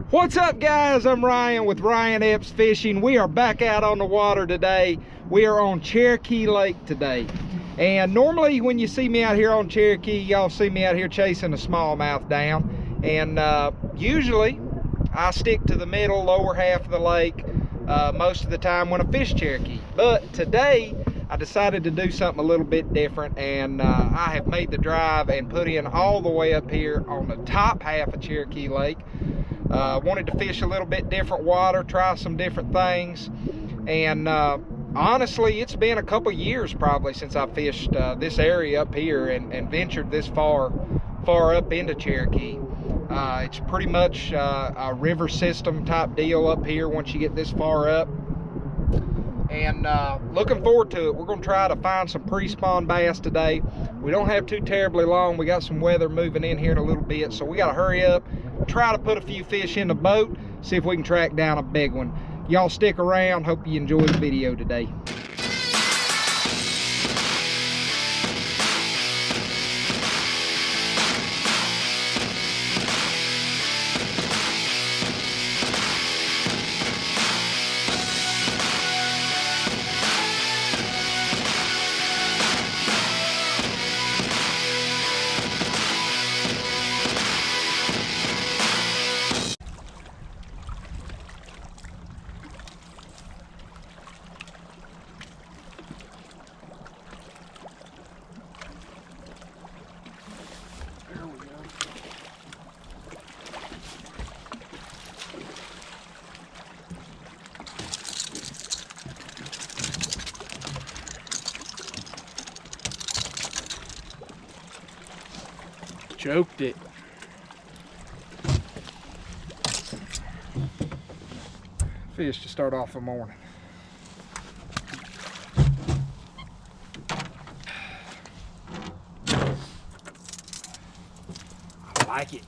What's up, guys? I'm Ryan with Ryan Epps Fishing. We are back out on the water today. We are on Cherokee Lake today. And normally when you see me out here on Cherokee, y'all see me out here chasing a smallmouth down. And usually I stick to the middle, lower half of the lake most of the time when I fish Cherokee. But today I decided to do something a little bit different, and I have made the drive and put in all the way up here on the top half of Cherokee Lake. Wanted to fish a little bit different water, try some different things, and honestly, it's been a couple years probably since I fished this area up here and ventured this far up into Cherokee. It's pretty much a river system type deal up here once you get this far up, and looking forward to it. We're going to try to find some pre-spawn bass today. We don't have too terribly long. We got some weather moving in here in a little bit, so we got to hurry up, try to put a few fish in the boat, see if we can track down a big one. Y'all stick around. Hope you enjoy the video today. Choked it. Fish to start off the morning. I like it.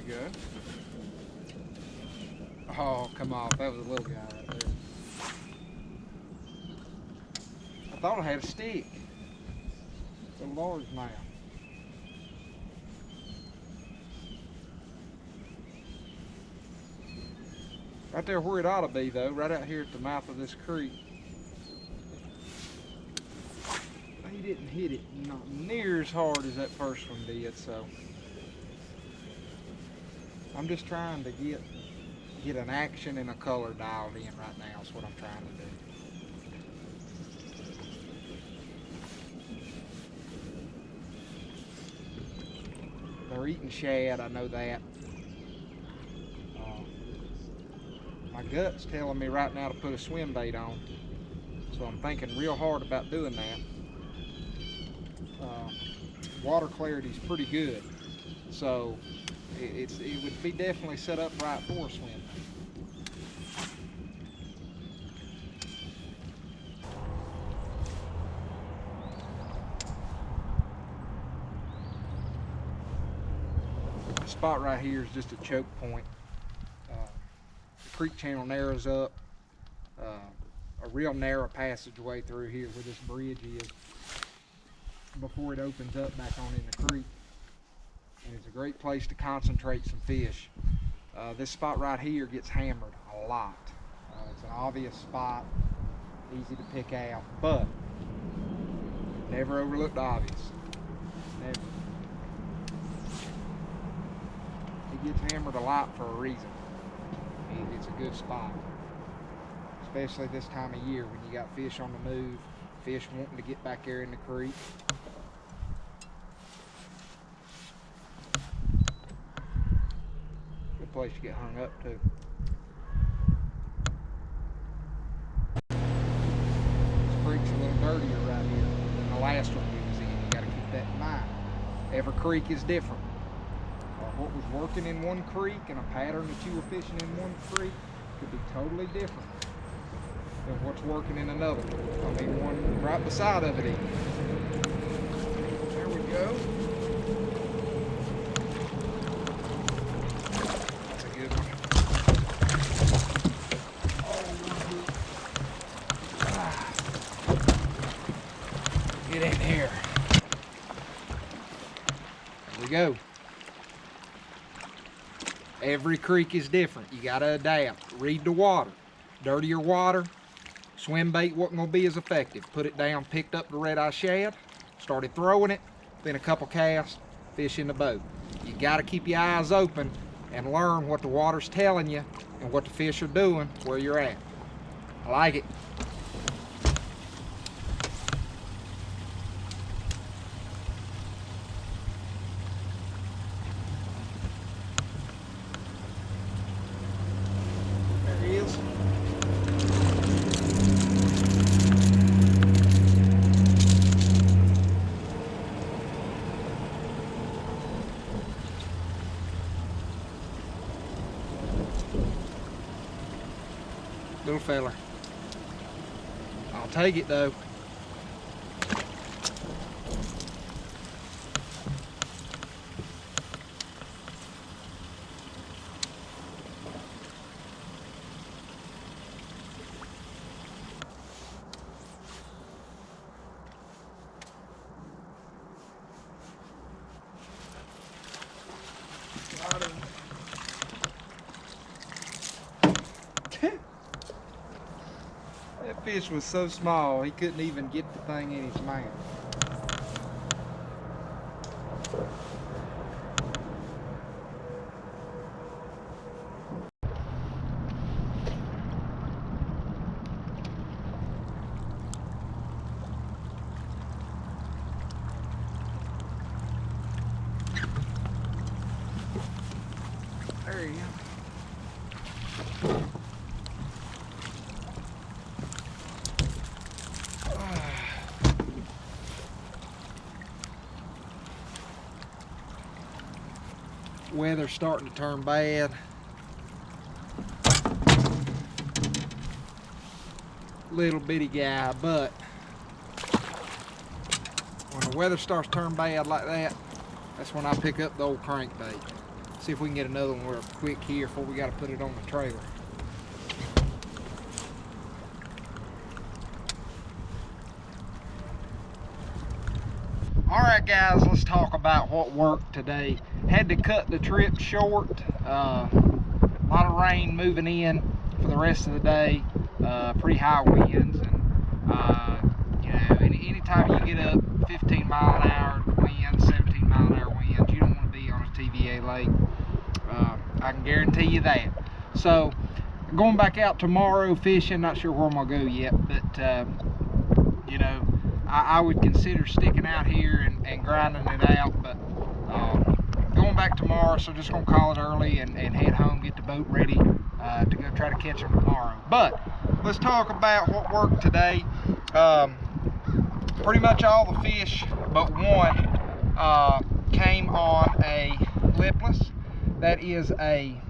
Go. Oh, come off. That was a little guy right there. I thought I had a stick. It's a large now. Right there where it ought to be, though, right out here at the mouth of this creek. He didn't hit it not near as hard as that first one did, so I'm just trying to get an action and a color dialed in right now. Is what I'm trying to do. They're eating shad, I know that. My gut's telling me right now to put a swim bait on, so I'm thinking real hard about doing that. Water clarity's pretty good, so it would be definitely set up right for a swim. The spot right here is just a choke point. The creek channel narrows up. A real narrow passageway through here where this bridge is before it opens up back on in the creek. And it's a great place to concentrate some fish. This spot right here gets hammered a lot. It's an obvious spot, easy to pick out, but never overlook the obvious. Never. It gets hammered a lot for a reason. It's a good spot, especially this time of year when you got fish on the move, fish wanting to get back there in the creek. Place to get hung up to. This creek's a little dirtier right here than the last one we was in. You got to keep that in mind. Every creek is different. What was working in one creek and a pattern that you were fishing in one creek could be totally different. than what's working in another one. I mean, one right beside of it even. There we go. That's a good one. Get in here. There we go. Every creek is different. You gotta adapt. Read the water. Dirtier water, swim bait wasn't gonna be as effective. Put it down, picked up the red-eye shad, started throwing it, then a couple casts, fish in the boat. You gotta keep your eyes open and learn what the water's telling you and what the fish are doing where you're at. I like it. Little feller. I'll take it though. That fish was so small, he couldn't even get the thing in his mouth. There you go. Weather's starting to turn bad. Little bitty guy, but when the weather starts to turn bad like that, that's when I pick up the old crankbait. See if we can get another one real quick here before we got to put it on the trailer. Alright guys, let's talk about what worked today. Had to cut the trip short. A lot of rain moving in for the rest of the day. Pretty high winds, and you know, anytime you get up 15 mile an hour winds, 17 mile an hour winds, you don't want to be on a TVA lake. I can guarantee you that. So going back out tomorrow fishing, not sure where I'm gonna go yet, but you know, I would consider sticking out here and grinding it out, but going back tomorrow, so just gonna call it early and head home, get the boat ready to go try to catch them tomorrow. But let's talk about what worked today. Pretty much all the fish but one came on a lipless. That is a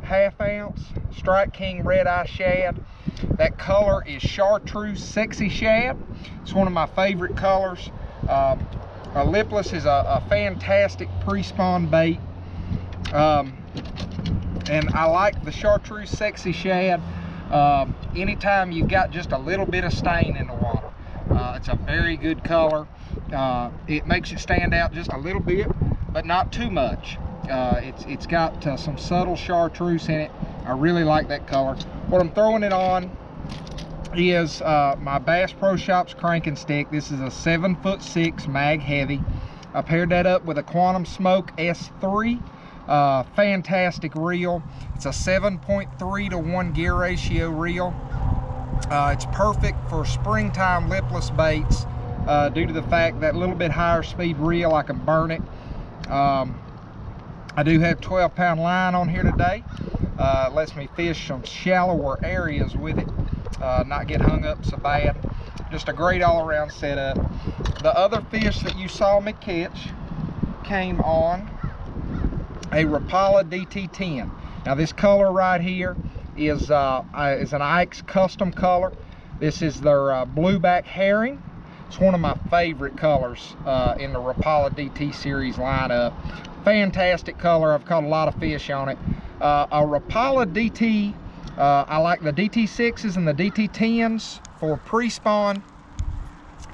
1/2 ounce Strike King red-eye shad. That color is chartreuse sexy shad. It's one of my favorite colors. A lipless is a fantastic pre-spawn bait, and I like the chartreuse sexy shad anytime you've got just a little bit of stain in the water. It's a very good color. It makes it stand out just a little bit, but not too much. It's got some subtle chartreuse in it. I really like that color. What I'm throwing it on is my Bass Pro Shops cranking stick. This is a 7'6" mag heavy. I paired that up with a Quantum Smoke S3. Fantastic reel. It's a 7.3 to 1 gear ratio reel. It's perfect for springtime lipless baits due to the fact that a little bit higher speed reel, I can burn it. I do have 12-pound line on here today. It lets me fish some shallower areas with it, not get hung up so bad. Just a great all-around setup. The other fish that you saw me catch came on a Rapala DT 10. Now this color right here is an Ike's custom color. This is their blueback herring. It's one of my favorite colors in the Rapala DT series lineup. Fantastic color. I've caught a lot of fish on it. A Rapala DT, I like the DT6s and the DT10s for pre-spawn.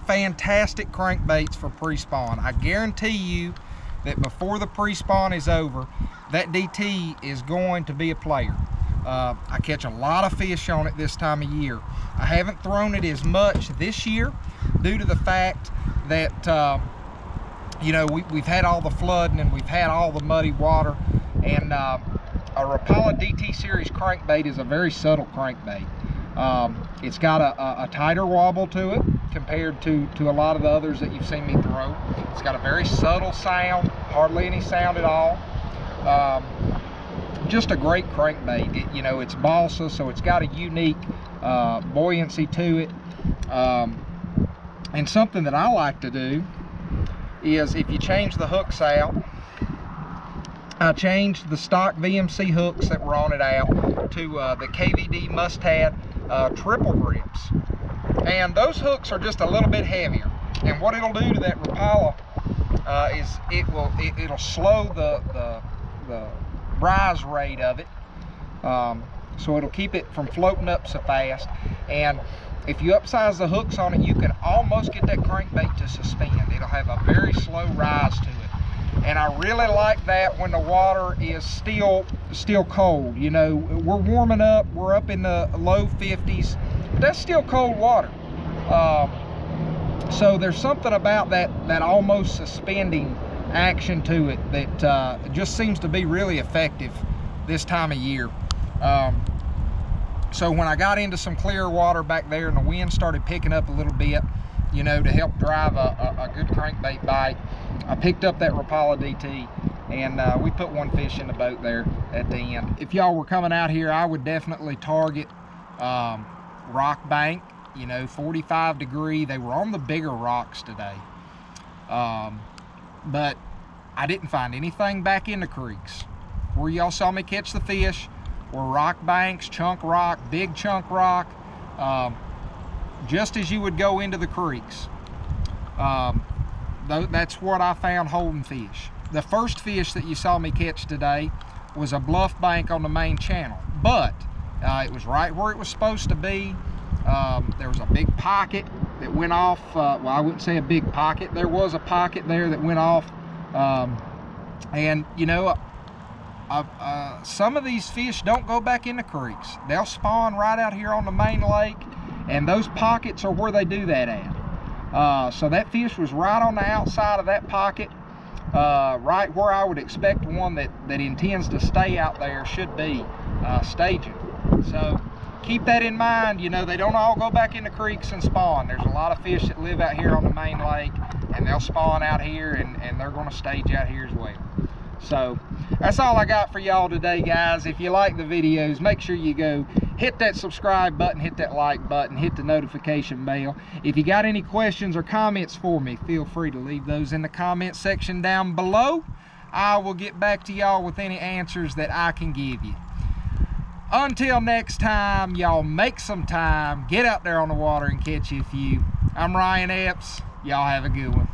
Fantastic crankbaits for pre-spawn. I guarantee you that before the pre-spawn is over, that DT is going to be a player. I catch a lot of fish on it this time of year. I haven't thrown it as much this year due to the fact that you know, we've had all the flooding and we've had all the muddy water, and a Rapala DT series crankbait is a very subtle crankbait. It's got a tighter wobble to it compared to a lot of the others that you've seen me throw. It's got a very subtle sound, hardly any sound at all. Just a great crankbait. You know, it's balsa, so it's got a unique buoyancy to it. And something that I like to do is, if you change the hooks out, I changed the stock VMC hooks that were on it out to the KVD Mustad triple grips. And those hooks are just a little bit heavier. And what it'll do to that Rapala is it'll slow the rise rate of it. So it'll keep it from floating up so fast. And if you upsize the hooks on it, you can almost get that crankbait to suspend. It'll have a very slow rise to it. And I really like that when the water is still cold. You know, we're warming up, we're up in the low 50s, but that's still cold water. So there's something about that almost suspending action to it that just seems to be really effective this time of year. So when I got into some clear water back there and the wind started picking up a little bit, you know, to help drive a good crankbait bite, I picked up that Rapala DT, and we put one fish in the boat there at the end. If y'all were coming out here, I would definitely target rock bank, you know, 45 degree. They were on the bigger rocks today, but I didn't find anything back in the creeks. Where y'all saw me catch the fish were rock banks, chunk rock, big chunk rock, just as you would go into the creeks. That's what I found holding fish. The first fish that you saw me catch today was a bluff bank on the main channel, but it was right where it was supposed to be. There was a big pocket that went off. Well, I wouldn't say a big pocket. There was a pocket there that went off. And you know, some of these fish don't go back in the creeks. They'll spawn right out here on the main lake, and those pockets are where they do that at. So that fish was right on the outside of that pocket, right where I would expect one that intends to stay out there should be staging. So keep that in mind. You know, they don't all go back in the creeks and spawn. There's a lot of fish that live out here on the main lake, and they'll spawn out here, and they're going to stage out here as well. So that's all I got for y'all today, guys. If you like the videos, make sure you go hit that subscribe button, hit that like button, hit the notification bell. If you got any questions or comments for me, feel free to leave those in the comment section down below. I will get back to y'all with any answers that I can give you. Until next time, y'all make some time, get out there on the water and catch you a few. I'm Ryan Epps. Y'all have a good one.